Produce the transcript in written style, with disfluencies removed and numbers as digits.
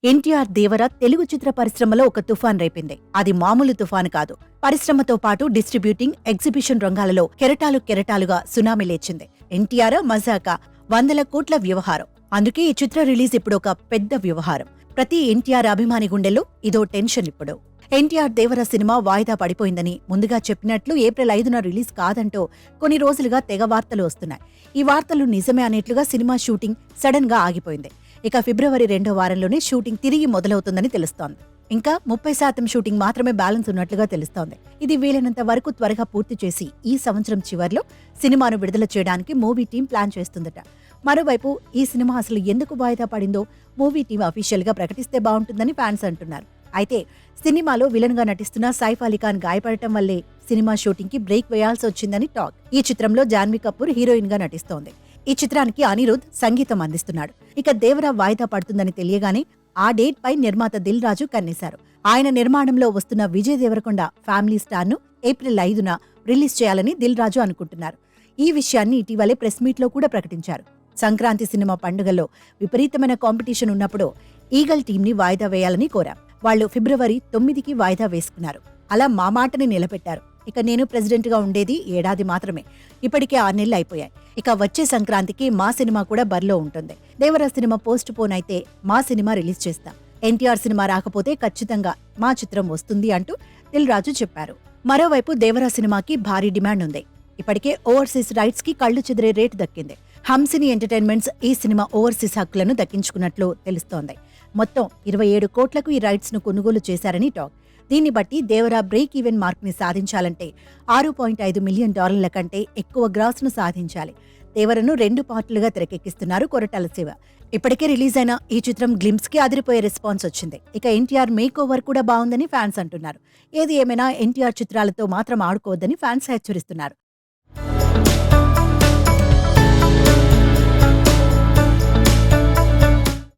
ఎన్టీఆర్ దేవర తెలుగు చిత్ర పరిశ్రమలో ఒక తుఫాన్ రేపింది. అది మామూలు తుఫాను కాదు. పరిశ్రమతో పాటు డిస్ట్రిబ్యూటింగ్, ఎగ్జిబిషన్ రంగాలలో కెరటాలుగా సునామీ లేచింది. ఎన్టీఆర్ మజాక, వందల కోట్ల వ్యవహారం. అందుకే ఈ చిత్ర రిలీజ్ ఇప్పుడు ఒక పెద్ద వ్యవహారం. ప్రతి ఎన్టీఆర్ అభిమాని గుండెల్లో ఇదో టెన్షన్ ఇప్పుడు. ఎన్టీఆర్ దేవర సినిమా వాయిదా పడిపోయిందని ముందుగా చెప్పినట్లు ఏప్రిల్ 5న రిలీజ్ కాదంటూ కొన్ని రోజులుగా తెగ వార్తలు వస్తున్నాయి. ఈ వార్తలు నిజమే అనేట్లుగా సినిమా షూటింగ్ సడన్ గా ఆగిపోయింది. ఇక ఫిబ్రవరి 2వ వారంలోనే షూటింగ్ తిరిగి మొదలవుతుందని తెలుస్తోంది. ఇంకా 30% షూటింగ్ మాత్రమే బ్యాలెన్స్ ఉన్నట్లుగా తెలుస్తోంది. ఇది వీలైనంత వరకు త్వరగా పూర్తి చేసి ఈ సంవత్సరం చివర్లో సినిమాను విడుదల చేయడానికి మూవీ టీం ప్లాన్ చేస్తుందట. మరోవైపు ఈ సినిమా అసలు ఎందుకు వాయిదా పడిందో మూవీ టీం అఫీషియల్ గా ప్రకటిస్తే బాగుంటుందని ఫ్యాన్స్ అంటున్నారు. అయితే సినిమాలో విలన్ గా నటిస్తున్న సైఫ్ అలీ ఖాన్ గాయపడటం వల్లే సినిమా షూటింగ్ కి బ్రేక్ వేయాల్సి వచ్చిందని టాక్. ఈ చిత్రంలో జాన్వీ కపూర్ హీరోయిన్ గా నటిస్తోంది. ఈ చిత్రానికి అనిరుద్ సంగీతం అందిస్తున్నాడు. ఇక దేవరా వాయిదా పడుతుందని తెలియగానే ఆ డేట్ పై నిర్మాత దిల్ రాజు కన్నేశారు. ఆయన నిర్మాణంలో వస్తున్న విజయ్ దేవరకొండ ఫ్యామిలీ స్టార్ ను ఏప్రిల్ 5న రిలీజ్ చేయాలని దిల్ రాజు అనుకుంటున్నారు. ఈ విషయాన్ని ఇటీవలే ప్రెస్ మీట్ లో కూడా ప్రకటించారు. సంక్రాంతి సినిమా పండుగల్లో విపరీతమైన కాంపిటీషన్ ఉన్నప్పుడు ఈగల్ టీం ని వాయిదా వేయాలని కోరాం. వాళ్లు ఫిబ్రవరి 9కి వాయిదా వేసుకున్నారు. అలా మా మాటని నిలబెట్టారు. ఇక నేను ప్రెసిడెంట్ గా ఉండేది ఏడాది మాత్రమే. ఇప్పటికే 6 నెలలు అయిపోయాయి. ఇక వచ్చే సంక్రాంతికి మా సినిమా కూడా బరిలో ఉంటుంది. దేవరా సినిమా పోస్ట్ పోన్ అయితే మా సినిమా రిలీజ్ చేస్తాం. ఎన్టీఆర్ సినిమా రాకపోతే ఖచ్చితంగా మా చిత్రం వస్తుంది అంటూ దిల్ రాజు చెప్పారు. మరోవైపు దేవరా సినిమాకి భారీ డిమాండ్ ఉంది. ఇప్పటికే ఓవర్సీస్ రైట్స్ కి కళ్లు చెదిరే రేటు దక్కింది. హంసిని ఎంటర్టైన్మెంట్స్ ఈ సినిమా ఓవర్సీస్ హక్కులను దక్కించుకున్నట్లు తెలుస్తోంది. మొత్తం 27 కోట్లకు ఈ రైట్స్ ను కొనుగోలు చేశారని టాక్. దీన్ని బట్టి దేవరా బ్రేక్ ఈవెన్ మార్క్ ని సాధించాలంటే $6.5 మిలియన్ కంటే ఎక్కువ గ్రాస్ ను సాధించాలి. దేవరను 2 పార్టులుగా తెరకెక్కిస్తున్నారు కొరటాల శివ. ఇప్పటికే రిలీజ్ అయిన ఈ చిత్రం గ్లింప్స్ కి అదిరిపోయే రెస్పాన్స్ వచ్చింది. ఇక ఎన్టీఆర్ మేక్ ఓవర్ కూడా బాగుందని ఫ్యాన్స్ అంటున్నారు. ఏది ఏమైనా ఎన్టీఆర్ చిత్రాలతో మాత్రం ఆడుకోవద్దని ఫ్యాన్స్ హెచ్చరిస్తున్నారు.